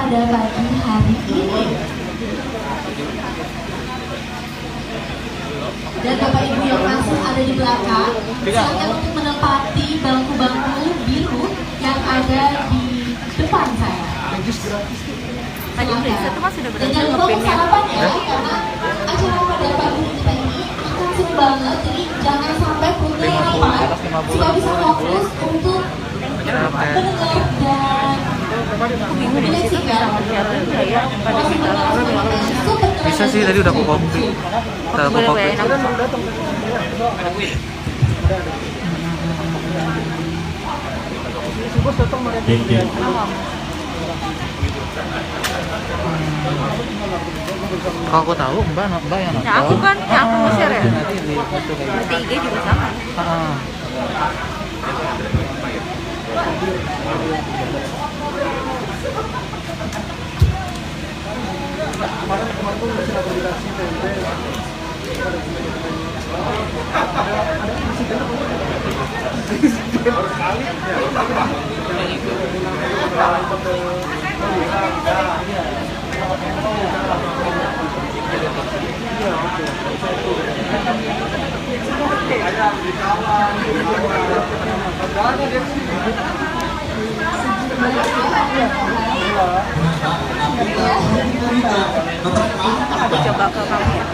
pada pagi hari ini. Dan Bapak Ibu yang masih ada di belakang, silakan untuk menempati bangku-bangku biru yang ada di depan saya. Tadi udah itu mas sudah Dan berhasil jangan lupa ngepinnya. sarapan ya, karena acara pada pagi kita ini akan seru banget. Jadi jangan sampai punten lapar, supaya bisa fokus untuk mendengar dan menyaksikan Bisa sih, tadi udah aku kopi. Udah aku kopi. Kalau aku tahu mbak yang nonton. Ya aku kan, ya aku nge-share ya. Nanti di foto kayak gitu. Berarti IG juga sama. Ah. Aku coba ke kamu ya.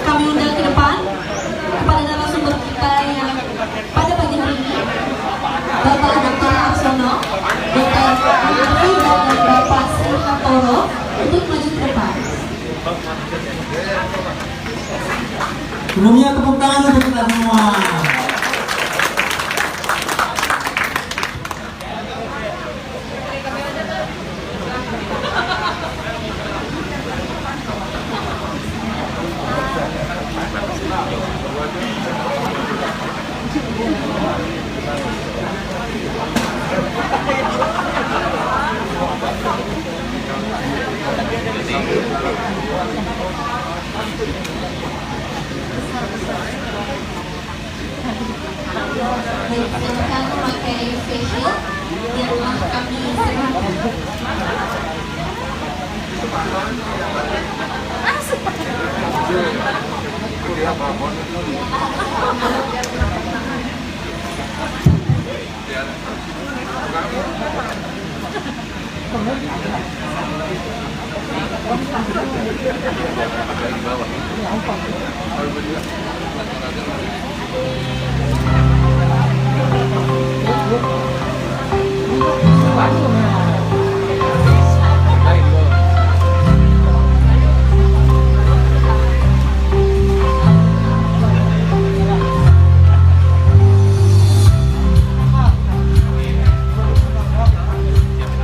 Kami undang ke depan kepada narasumber kita yang pada pagi hari ini, Bapak Dr. Arsono, Dr. Frida dan Bapak Srihatoro untuk maju ke depan. Sebelumnya tepuk tangan untuk kita semua. Silakan memakai face shield yang telah kami serahkan.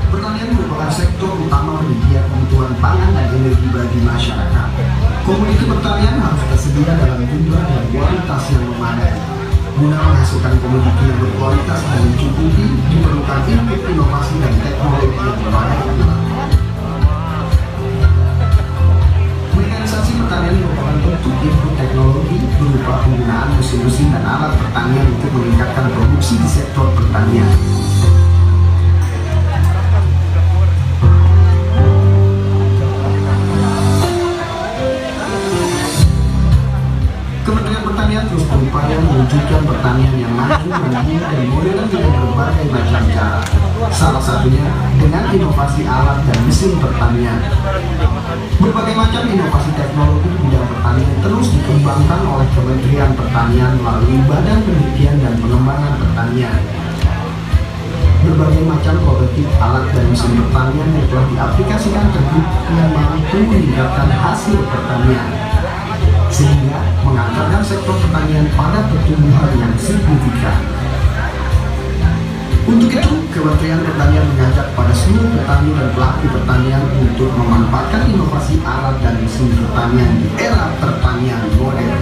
Pertanian merupakan sektor utama penyedia kebutuhan pangan dan energi bagi masyarakat. Komoditi pertanian harus tersedia dalam jumlah dan kualitas yang memadai. Guna menghasilkan komoditi yang berkualitas dan mencukupi, diperlukan input inovasi dan teknologi yang memadai pula. Mekanisasi pertanian merupakan bentuk input teknologi berupa penggunaan mesin-mesin dan alat pertanian untuk meningkatkan produksi di sektor pertanian. Kementerian Pertanian terus berupaya mewujudkan pertanian yang maju, mandiri, dan modern dengan berbagai macam cara. Salah satunya dengan inovasi alat dan mesin pertanian. Berbagai macam inovasi teknologi di bidang pertanian terus dikembangkan oleh Kementerian Pertanian melalui Badan Penelitian dan Pengembangan Pertanian. Berbagai macam prototipe alat dan mesin pertanian yang telah diaplikasikan terbukti mampu meningkatkan hasil pertanian, sehingga mengantarkan sektor pertanian pada pertumbuhan yang signifikan. Untuk itu, Kementerian Pertanian mengajak pada seluruh petani dan pelaku pertanian untuk memanfaatkan inovasi alat dan mesin pertanian di era pertanian modern.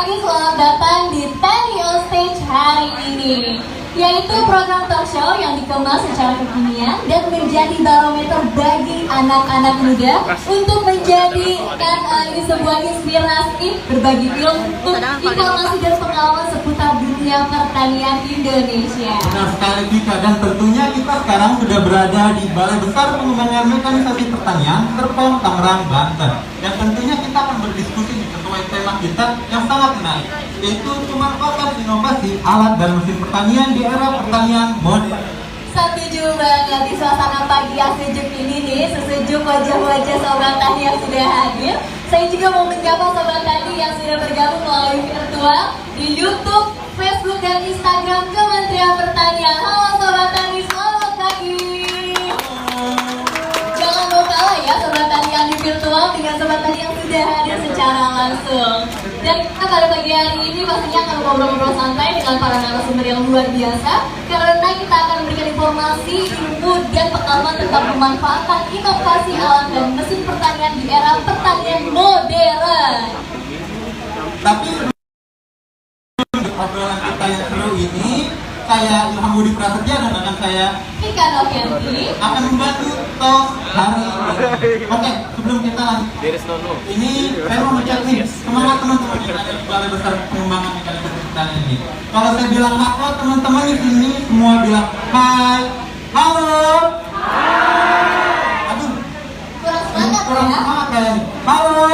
lagi selamat datang di Tani on Stage hari ini, yaitu program talk show yang dikemas secara kekinian dan menjadi barometer bagi anak-anak muda untuk menjadikan ini sebuah inspirasi berbagi ilmu, informasi dan pengalaman seputar dunia pertanian Indonesia. Benar sekali Vika, dan tentunya kita sekarang sudah berada di Balai Besar Pengembangan Mekanisasi Pertanian Serpong, Tangerang, Banten. Dan tentunya kita akan berdiskusi sesuai tema kita yang sangat menarik, yaitu pemanfaatan inovasi alat dan mesin pertanian di era pertanian modern. Setuju banget di suasana pagi yang sejuk ini nih, sesejuk wajah-wajah Sobat Tani yang sudah hadir. Saya juga mau menyapa Sobat Tani yang sudah bergabung melalui virtual di YouTube, Facebook, dan Instagram Kementerian Pertanian. Halo Sobat Tani, selamat pagi. Jangan mau kalah ya Sobat Tani yang di virtual dengan Sobat Tani yang sudah hadir secara langsung. Dan kita pada pagi hari ini pastinya akan ngobrol-ngobrol santai dengan para narasumber yang luar biasa, karena kita akan memberikan informasi, ilmu, dan pengalaman tentang pemanfaatan inovasi alat dan mesin pertanian di era pertanian modern. Tapi obrolan kita yang seru ini, saya Ilham Budi Prasetya dan rekan saya Ika Novianti akan membantu tos hari ini. Oke, sebelum kita lanjut, ini saya mau ngecek nih semangat teman-teman yang ada di Balai Besar Pengembangan Mekanisasi Pertanian ini. Kalau saya bilang halo, teman-teman di sini semua bilang hai, halo. Aduh, kurang semangat kurang ya. semangat kayaknya. Halo.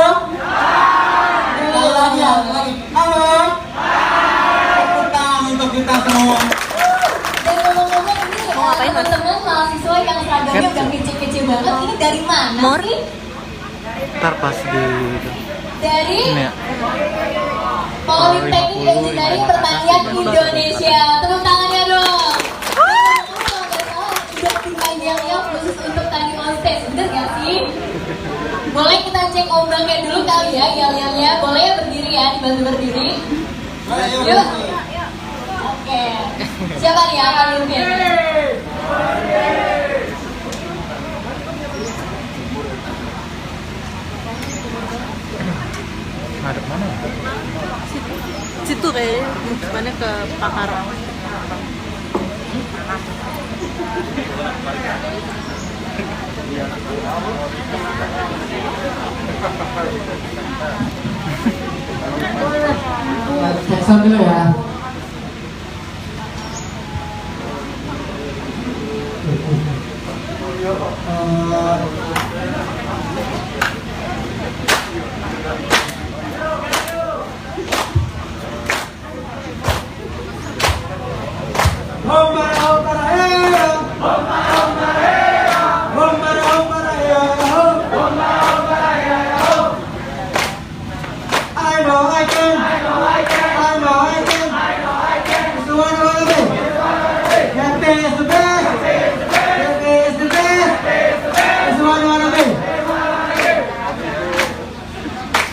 Sekali lagi, halo. Tepuk tangan untuk kita semua. Dan ngomong-ngomong ini Mau ngapain, Mas? teman-teman mahasiswa yang seragamnya udah kece-kece banget, ini dari mana Mor? sih? Ntar pas di Dari ini ya. Politeknik Engineering Pertanian Indonesia. Tepuk tangannya dong. Udah dipanjangnya khusus untuk Tani on Stage, bener gak sih? Boleh kita cek ombaknya dulu kali ya, yel-yelnya. Boleh ya berdiri ya, dibantu berdiri. Yuk. Oke. Siapa nih yang akan mimpin? Ngadep mana ya? Situ kayak gimana ke Pakar. Cek sound dulu ya. I know I can. I know I can. I know I can. I know I can. It's the one I wanna be. Happy is the best. Happy is the best. It's the one I wanna be.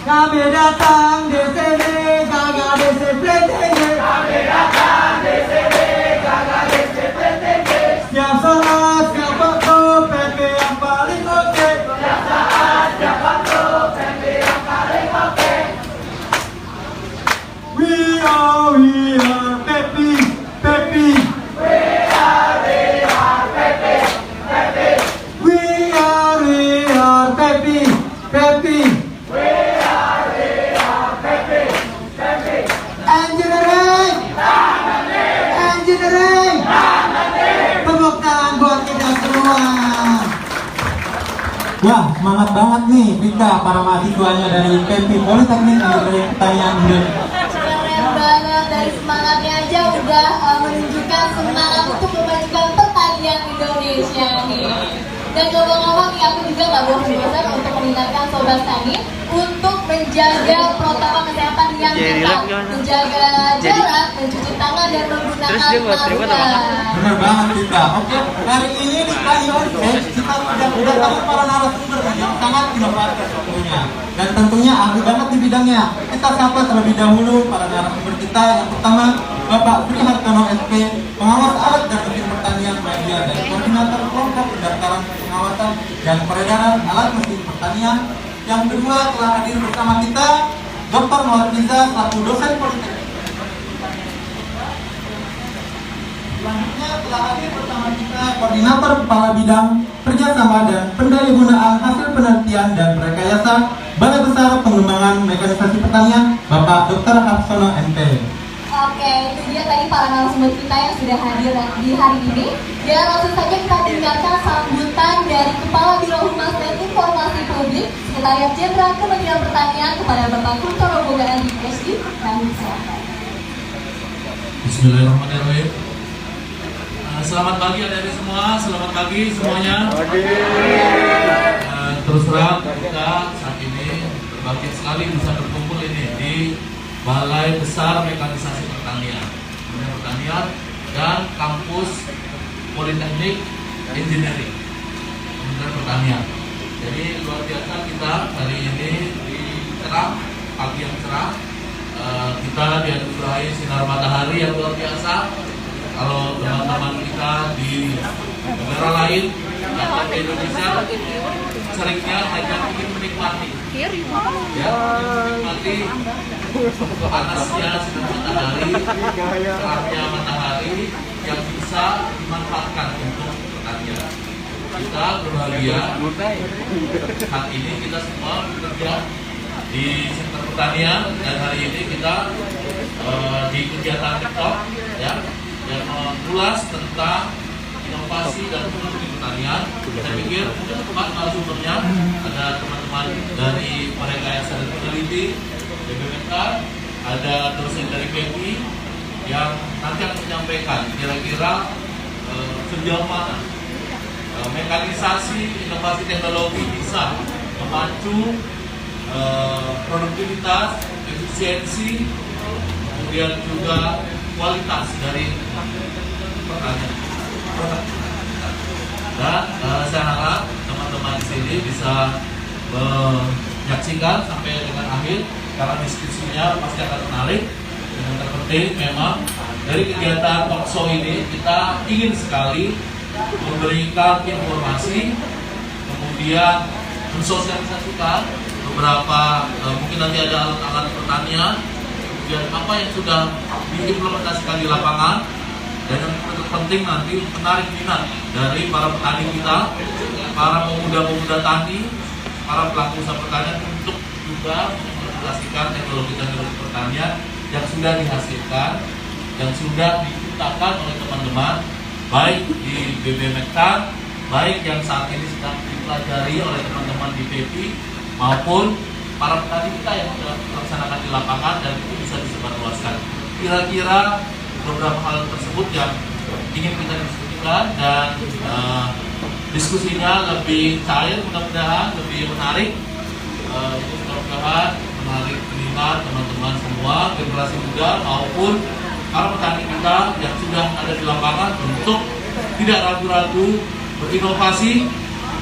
Kami datang di sini, kagak disiplin tinggi. Kami datang di sini, kagak disiplin tinggi. Setiap saat, setiap waktu, PP yang paling oke. Setiap saat, setiap waktu, PP yang paling oke. We are Peppy, Peppy. We are Peppy, Peppy. We are Peppy, Peppy. We are Peppy, Peppy. Engineering, engineering. Tepuk tangan buat kita semua. Wah, semangat banget nih Vika, para mahasiswanya dari PP Politeknik Engineering Pertanian Indonesia. Keren banget, dari semangatnya aja udah menunjukkan semangat untuk memajukan pertanian Indonesia nih. Dan ngomong-ngomong nih, aku juga nggak bosan-bosan untuk mengingatkan Sobat Tani untuk menjaga protokol kesehatan yang ketat, menjaga jarak, mencuci tangan, dan menggunakan Terus dia buat terima masker. Benar banget kita. Oke, hari ini di Tani on Stage kita sudah kedatangan para narasumber yang sangat inovatif tentunya. Dan tentunya ahli banget di bidangnya. Kita sapa terlebih dahulu para narasumber kita. Yang pertama, Bapak Sri Hartono SP, pengawas alat dan mesin pertanian media dan koordinator kelompok pendaftaran pengawasan dan peredaran alat mesin pertanian. Yang kedua telah hadir bersama kita Dr. Nurhaliza selaku dosen politeknik. Selanjutnya telah hadir bersama kita Koordinator Kepala Bidang Kerjasama dan Pendayagunaan Hasil Penelitian dan Rekayasa Balai Besar Pengembangan Mekanisasi Pertanian, Bapak Dr. Harsono MP. Oke, itu dia tadi para narasumber kita yang sudah hadir di hari ini. Dan langsung saja kita dengarkan sambutan dari Kepala Biro Humas dan Informasi Publik Sekretariat Jenderal Kementerian Pertanian kepada Bapak Kunto Robogaan di PhD. Kami silakan. Bismillahirrahmanirrahim. Selamat pagi adik-adik semua, selamat pagi semuanya. Terus terang kita saat ini berbahagia sekali bisa berkumpul ini di Balai Besar Mekanisasi Pertanian, Kementerian Pertanian dan Kampus Politeknik Engineering Kementerian Pertanian. Jadi luar biasa kita hari ini di cerah, pagi yang cerah. Kita dianugerahi sinar matahari yang luar biasa. Kalau teman-teman kita di negara lain atau di Indonesia seringnya hanya ingin menikmati, menikmati panasnya sinar matahari, cerahnya matahari yang bisa dimanfaatkan untuk pertanian. Kita berbahagia saat ini kita semua bekerja di sektor pertanian dan hari ini kita di kegiatan TikTok ya, yang mengulas tentang inovasi dan teknologi pertanian. Saya pikir teman narasumbernya ada teman-teman dari Rekayasa dan Peneliti BPMK, ada dosen dari PPI yang nanti akan menyampaikan kira-kira sejauh mana mekanisasi inovasi teknologi bisa memacu produktivitas, efisiensi, kemudian juga kualitas dari pertanian. Dan saya harap teman-teman di sini bisa menyaksikan sampai dengan akhir karena diskusinya pasti akan menarik. Yang terpenting memang dari kegiatan talkshow ini kita ingin sekali memberikan informasi, kemudian mensosialisasikan beberapa mungkin nanti ada alat-alat pertanian, kemudian apa yang sudah diimplementasikan di lapangan, dan yang terpenting nanti menarik minat dari para petani kita, para pemuda-pemuda tani, para pelaku usaha pertanian untuk juga mengimplementasikan teknologi-teknologi pertanian yang sudah dihasilkan, yang sudah diciptakan oleh teman-teman, baik di BBMK, baik yang saat ini sedang dipelajari oleh teman-teman di PPI, maupun para petani kita yang sudah melaksanakan di lapangan dan itu bisa disebarluaskan. Kira-kira beberapa hal tersebut yang ingin kita diskusikan dan diskusinya lebih cair, mudah-mudahan lebih menarik. Mudah-mudahan menarik minat teman-teman semua, generasi muda maupun para petani kita yang sudah ada di lapangan untuk tidak ragu-ragu berinovasi,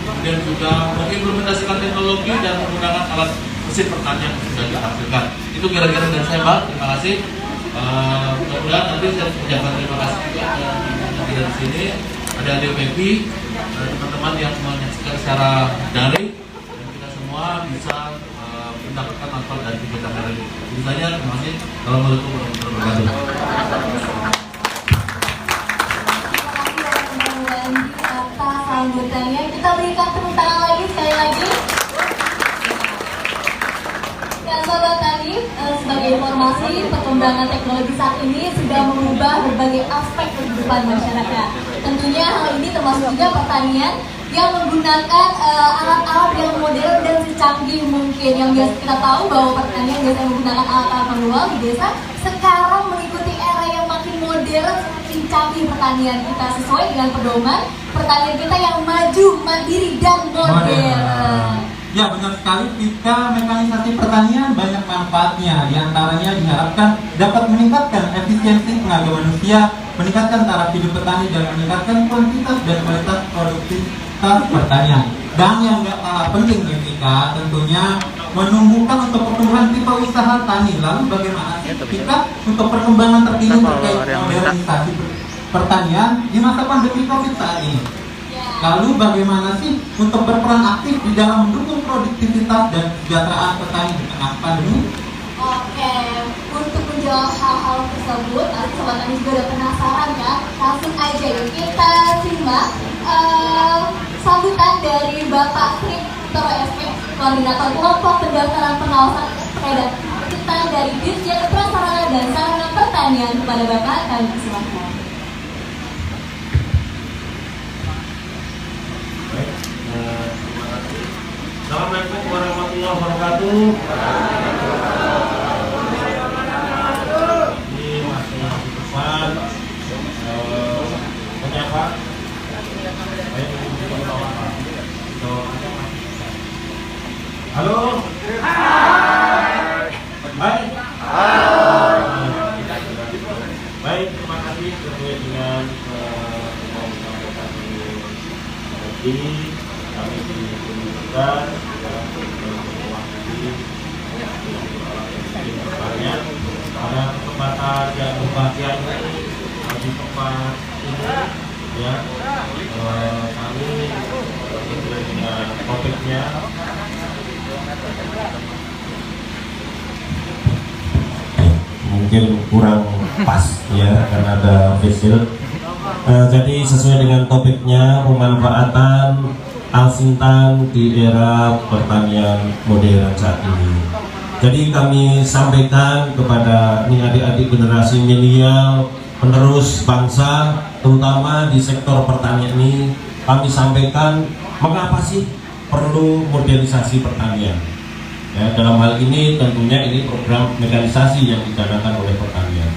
kemudian juga mengimplementasikan teknologi dan menggunakan alat mesin pertanian yang sudah dihasilkan. Itu kira-kira dari saya, Pak. Terima kasih. Mudah-mudahan nanti saya ucapkan terima kasih juga nanti dari sini ada DPP, teman-teman yang menyaksikan secara daring, dan kita semua bisa mendapatkan manfaat dari kegiatan hari ini. Itu saja. Terima kasih. Assalamualaikum warahmatullahi wabarakatuh. Sambutannya kita berikan tepuk tangan lagi sekali lagi. Dan sobat tani, sebagai informasi, perkembangan teknologi saat ini sudah mengubah berbagai aspek kehidupan masyarakat. Tentunya hal ini termasuk juga pertanian yang menggunakan alat-alat yang modern dan secanggih mungkin. Yang biasa kita tahu bahwa pertanian biasanya menggunakan alat-alat manual di desa, sekarang mengikuti era yang makin modern, semakin canggih pertanian kita sesuai dengan pedoman pertanian kita yang maju, mandiri, dan modern. Ya, benar sekali. Ketika mekanisasi pertanian banyak manfaatnya. Di antaranya diharapkan dapat meningkatkan efisiensi tenaga manusia, meningkatkan taraf hidup petani, dan meningkatkan kuantitas dan kualitas produktivitas pertanian. Dan yang gak kalah penting ketika tentunya menumbuhkan untuk pertumbuhan tipe usaha tani. Lalu bagaimana ketika untuk perkembangan terkini terkait modernisasi pertanian di masa pandemi COVID saat ini? Lalu bagaimana sih untuk berperan aktif di dalam mendukung produktivitas dan kesejahteraan petani di tengah pandemi? menjawab hal-hal tersebut, pasti Sobat Tani juga udah penasaran kan? Langsung aja yuk kita simak sambutan dari Bapak Sri Toro SP, Koordinator Kelompok Pendaftaran Pengawasan Terhadap kita dari Dirjen Prasarana dan Sarana Pertanian. Kepada Bapak, kami persilahkan. Assalamualaikum warahmatullahi wabarakatuh. Ini masih pesan menyapa. Halo. Baik. Baik, terima kasih sesuai dengan kami diperlukan pada kesempatan yang berbahagia ini di tempat ini ya kami sesuai dengan topiknya mungkin kurang pas ya karena ada facial. Jadi sesuai dengan topiknya pemanfaatan alsintan di era pertanian modern saat ini. Jadi kami sampaikan kepada adik-adik generasi milenial penerus bangsa, terutama di sektor pertanian ini, kami sampaikan mengapa sih perlu modernisasi pertanian. Ya, dalam hal ini tentunya ini program mekanisasi yang dicanangkan oleh pertanian.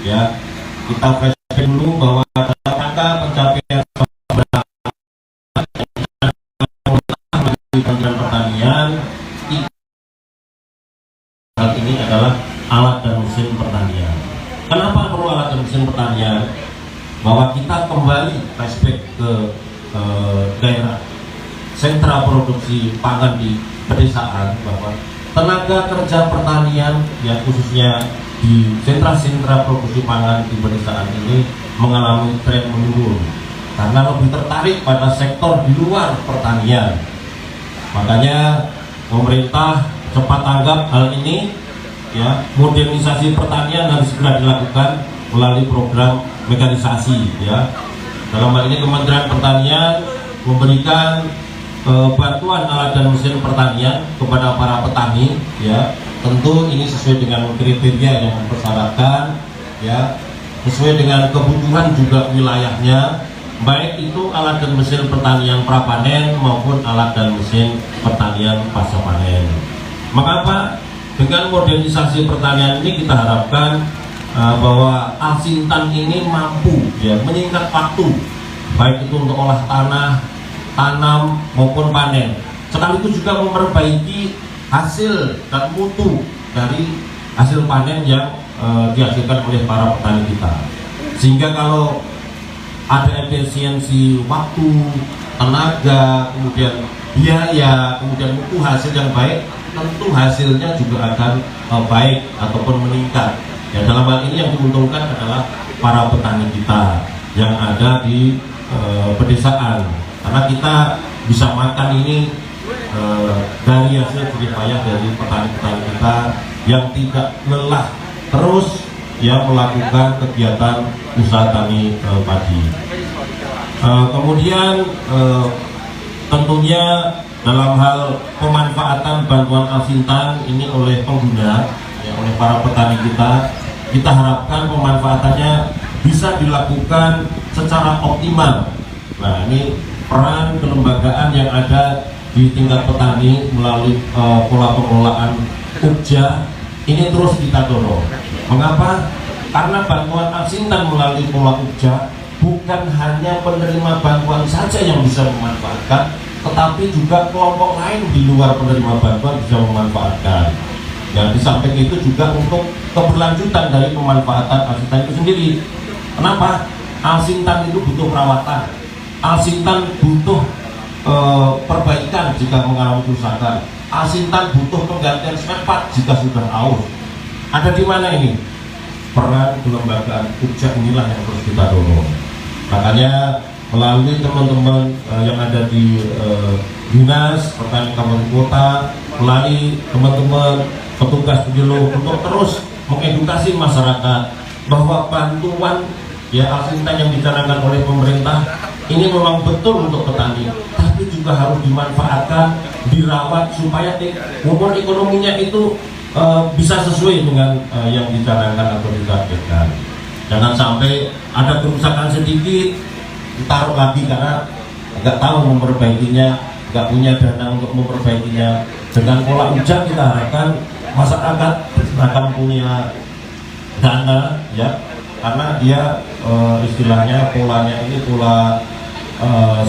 Ya, kita flashback dulu bahwa dalam rangka pencapaian Kementerian Pertanian hal ini adalah alat dan mesin pertanian. Kenapa perlu alat dan mesin pertanian? Bahwa kita kembali flashback ke daerah sentra produksi pangan di pedesaan, bahwa tenaga kerja pertanian ya khususnya di sentra-sentra produksi pangan di pedesaan ini mengalami tren menurun karena lebih tertarik pada sektor di luar pertanian. Makanya pemerintah cepat tanggap hal ini ya, modernisasi pertanian harus segera dilakukan melalui program mekanisasi ya. Dalam hal ini Kementerian Pertanian memberikan bantuan alat dan mesin pertanian kepada para petani ya. Tentu ini sesuai dengan kriteria yang mempersyaratkan ya, sesuai dengan kebutuhan juga wilayahnya, baik itu alat dan mesin pertanian prapanen maupun alat dan mesin pertanian pasca panen. Mengapa dengan modernisasi pertanian ini kita harapkan bahwa alsintan ini mampu ya menyingkat waktu, baik itu untuk olah tanah, tanam maupun panen, sekaligus juga memperbaiki hasil dan mutu dari hasil panen yang dihasilkan oleh para petani kita, sehingga kalau ada efisiensi waktu, tenaga, kemudian biaya, kemudian mutu hasil yang baik, tentu hasilnya juga akan baik ataupun meningkat. Ya, dalam hal ini yang diuntungkan adalah para petani kita yang ada di pedesaan, karena kita bisa makan ini dari hasil jerih payah dari petani-petani kita yang tidak lelah terus ya melakukan kegiatan usaha tani padi. Kemudian tentunya dalam hal pemanfaatan bantuan alsintan ini oleh pengguna ya, oleh para petani kita harapkan pemanfaatannya bisa dilakukan secara optimal. Nah, ini peran kelembagaan yang ada di tingkat petani melalui pola pengelolaan UPJA ini terus kita dorong. Mengapa? Karena bantuan alsintan melalui pola UPJA bukan hanya penerima bantuan saja yang bisa memanfaatkan, tetapi juga kelompok lain di luar penerima bantuan bisa memanfaatkan. Dan di samping itu juga untuk keberlanjutan dari pemanfaatan alsintan itu sendiri. Kenapa? Alsintan itu butuh perawatan, alsintan butuh perbaikan jika mengalami kerusakan, alsintan butuh penggantian spare part jika sudah aus. Ada di mana ini? Peran kelembagaan UPJA inilah yang terus kita dorong. Makanya melalui teman-teman yang ada di dinas pertanian kabupaten kota, melalui teman-teman petugas di untuk terus mengedukasi masyarakat bahwa bantuan ya Al-Sintan yang dicanangkan oleh pemerintah ini memang betul untuk petani, tapi juga harus dimanfaatkan, dirawat supaya umur ekonominya itu bisa sesuai dengan yang dicanangkan atau ditargetkan. Jangan sampai ada kerusakan sedikit ditaruh lagi karena nggak tahu memperbaikinya, nggak punya dana untuk memperbaikinya. Dengan pola hujan kita harapkan masyarakat akan punya dana ya, karena dia istilahnya polanya ini pola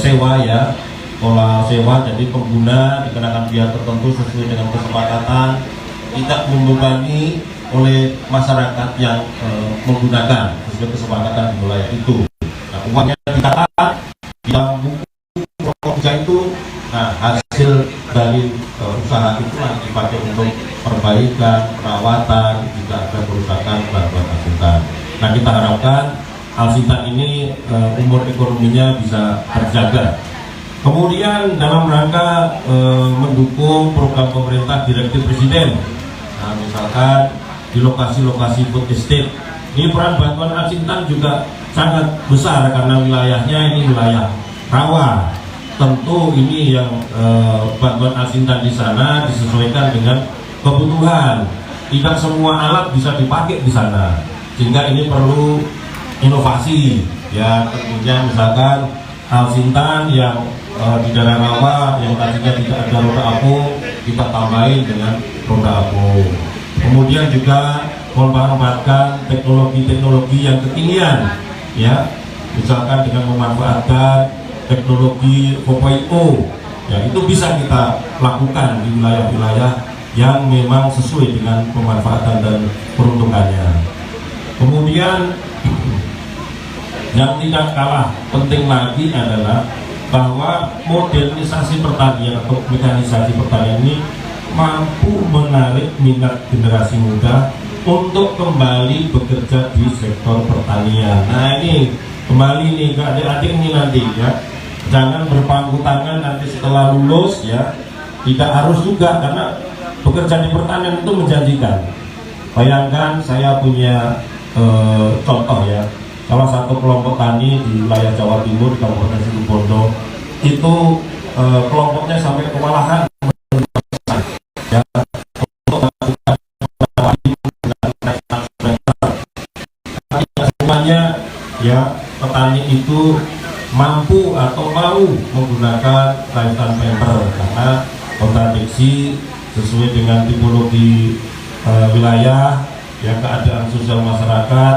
sewa ya, pola sewa, jadi pengguna dikenakan biaya tertentu sesuai dengan kesepakatan, tidak membebani oleh masyarakat yang menggunakan sesuai kesepakatan di wilayah itu. Nah, uangnya dicatat yang buku kerja itu, nah hasil dari usaha itu dipakai untuk perbaikan, perawatan, jika ada kerusakan bantuan Al-Sintan. Nah, kita harapkan Al-Sintan ini umur ekonominya bisa terjaga. Kemudian dalam rangka mendukung program pemerintah direktif presiden, nah, misalkan di lokasi-lokasi food estate, ini peran bantuan Al-Sintan juga sangat besar karena wilayahnya ini wilayah rawa. Tentu ini yang bantuan Al-Sintan di sana disesuaikan dengan kebutuhan. Tidak semua alat bisa dipakai di sana, sehingga ini perlu inovasi. Ya, tentunya misalkan Al-Sintan yang di daerah rawa yang tadinya tidak ada roda apung, kita tambahin dengan roda apung. Kemudian juga memanfaatkan teknologi-teknologi yang kekinian, ya, misalkan dengan memanfaatkan teknologi 4.0, ya, itu bisa kita lakukan di wilayah-wilayah yang memang sesuai dengan pemanfaatan dan peruntukannya. Kemudian yang tidak kalah penting lagi adalah bahwa modernisasi pertanian atau mekanisasi pertanian ini mampu menarik minat generasi muda untuk kembali bekerja di sektor pertanian. Nah, ini kembali nih ke adik-adik ini nanti ya, jangan berpangku tangan nanti setelah lulus ya, tidak harus juga, karena bekerja di pertanian itu menjanjikan. Bayangkan saya punya contoh ya, salah satu kelompok tani di wilayah Jawa Timur, di Kabupaten Situbondo, itu kelompoknya sampai kewalahan ya, untuk melakukan semuanya ya, petani itu mampu atau mau menggunakan rice transplanter karena kontradiksi sesuai dengan tipologi wilayah ya, keadaan sosial masyarakat,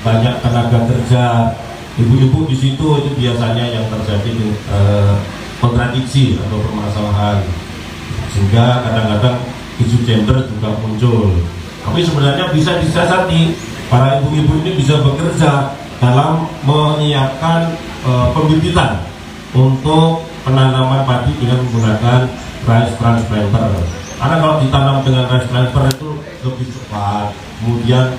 banyak tenaga kerja ibu-ibu di situ, itu biasanya yang terjadi kontradiksi atau permasalahan, sehingga kadang-kadang isu gender juga muncul. Tapi sebenarnya bisa disiasati, para ibu-ibu ini bisa bekerja dalam menyiapkan pembibitan untuk penanaman padi dengan menggunakan rice transplanter. Karena kalau ditanam dengan rice transplanter itu lebih cepat, kemudian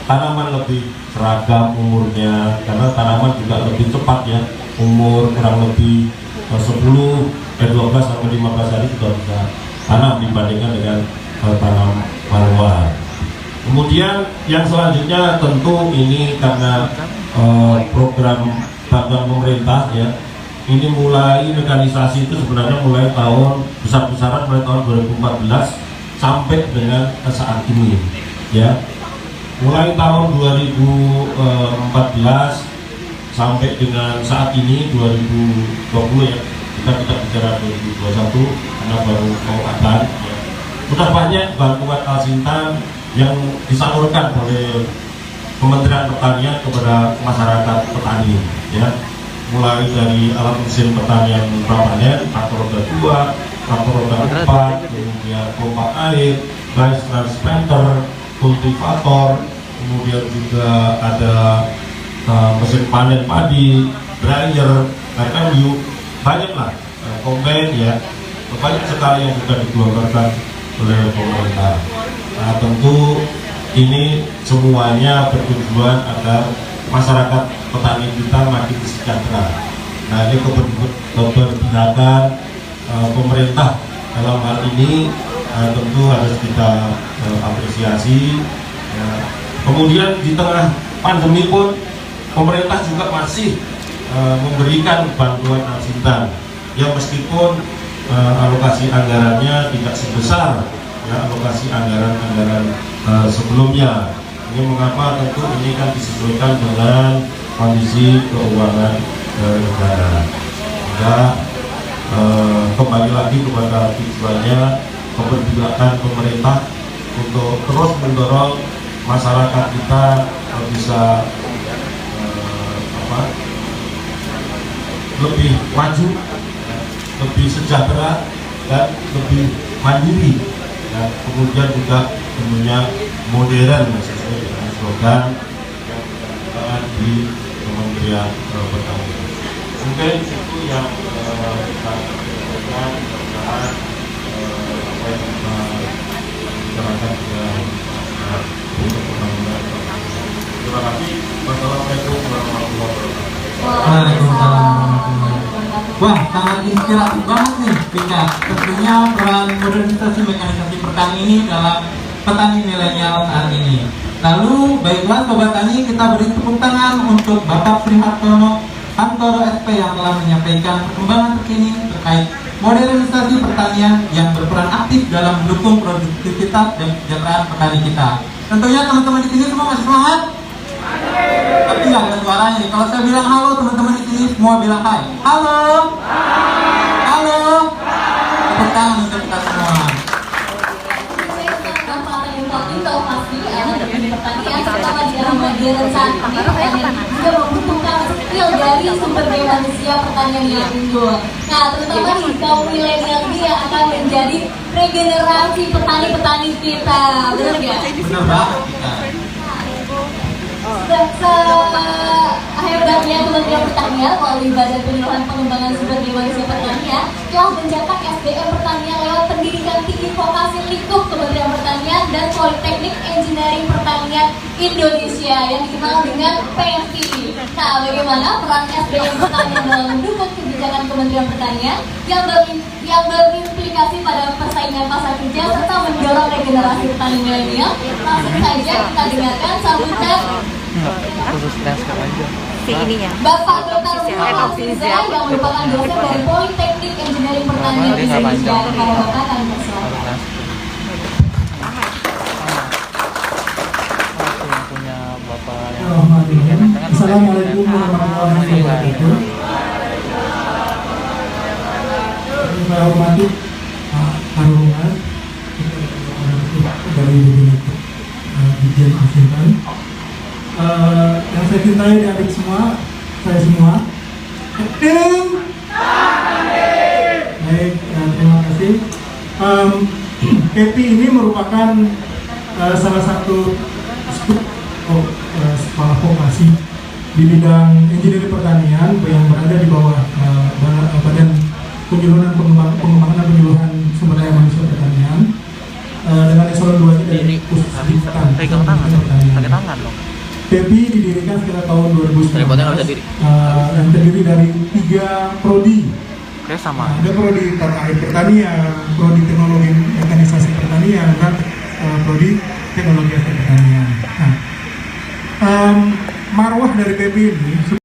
tanaman lebih seragam umurnya, karena tanaman juga lebih cepat ya, umur kurang lebih 12 sampai 15 hari sudah bisa tanam dibandingkan dengan tanam manual. Kemudian yang selanjutnya tentu ini karena program bantuan pemerintah ya, ini mulai mekanisasi itu sebenarnya mulai tahun besar-besaran mulai tahun 2014 sampai dengan saat ini ya. Mulai tahun 2014 sampai dengan saat ini 2020 ya, kita bicara 2021 karena baru mau akan ya. Sudah banyak bantuan Al-Sintan yang disalurkan oleh Kementerian Pertanian kepada masyarakat petani ya, mulai dari alat mesin pertanian prapanen, traktor roda 2, traktor roda 4, kemudian pompa air, rice transplanter, kultivator, kemudian juga ada mesin panen padi, dryer, FMU, banyaklah kombain ya, banyak sekali yang sudah digelontorkan oleh pemerintah. Nah, tentu ini semuanya bertujuan agar masyarakat petani kita makin sejahtera. Nah, ini keberpihakan pemerintah dalam hal ini tentu harus kita apresiasi, Ya. Kemudian di tengah pandemi pun pemerintah juga masih memberikan bantuan arsita yang meskipun alokasi anggarannya tidak sebesar ya alokasi anggaran sebelumnya. Ini mengapa tentu ini kan disesuaikan dengan kondisi keuangan negara. Sehingga kembali lagi kepada tujuannya keberpihakan pemerintah untuk terus mendorong masyarakat kita bisa lebih maju, lebih sejahtera dan lebih mandiri. Dan kemudian juga tentunya modern sesuai dengan slogan yang ada di Kementerian Pertanian. Mungkin itu yang kita sampaikan tentang apa yang kita bicarakan dengan untuk pembangunan. Terima kasih. Wassalamualaikum warahmatullahi wabarakatuh. Waalaikumsalam. Wah, sangat inspiratif banget nih, Pika. Tentunya peran modernisasi mekanisasi petani ini dalam petani milenial saat ini. Lalu, baiklah Sobat Tani, kita beri tepuk tangan untuk Bapak Sri Hartono Hantoro SP yang telah menyampaikan perkembangan terkini terkait modernisasi pertanian yang berperan aktif dalam mendukung produktivitas dan kesejahteraan petani kita. Tentunya teman-teman di sini semua masih semangat? Tapi nggak ada suaranya nih. Kalau saya bilang halo, teman-teman di sini semua bilang hai. Halo. Halo. Tepuk tangan untuk kita semua. Inovasi pertanian terutama di era modern saat ini pertanian juga membutuhkan skill dari sumber daya manusia pertanian yang unggul. Nah, terutama di kaum milenial ini yang akan menjadi regenerasi petani-petani kita. Benar nggak? Benar banget kita. Hebatnya Kementerian Pertanian melalui Badan Penyuluhan Pengembangan Sumber Daya Manusia Pertanian telah mencetak SDM Pertanian lewat pendidikan tinggi vokasi lingkup Kementerian Pertanian dan Politeknik Engineering Pertanian Indonesia yang dikenal dengan PENVI. Nah, bagaimana peran SDM Pertanian dalam mendukung kebijakan Kementerian Pertanian yang berimplikasi pada persaingan pasar kerja serta mendorong regenerasi petani milenial? Langsung saja kita dengarkan sambutan khusus transfer aja. Bapak Dr. Muhammad Fiza yang merupakan dosen dari Politeknik Engineering Pertanian Indonesia. Kepada Bapak kami persilakan. Punya bapak Assalamualaikum warahmatullahi wabarakatuh. Saya hormati Pak Harungan dari Dirjen Asintan. Yang saya cintai di adik semua, saya semua. Baik, terima kasih. KEPI ini merupakan salah satu sekolah vokasi di bidang engineering pertanian yang berada di bawah Badan Pengembangan dan Penyuluhan Sumber Daya Manusia Pertanian dengan eselon 2 dari khusus di pegang tangan, pakai tangan dong. KEPI didirikan sekitar tahun 2019 dan terdiri dari 3 prodi. Oke, sama. Ada prodi terkait pertanian, prodi teknologi mekanisasi pertanian, dan prodi teknologi pertanian. Nah, marwah dari KEPI ini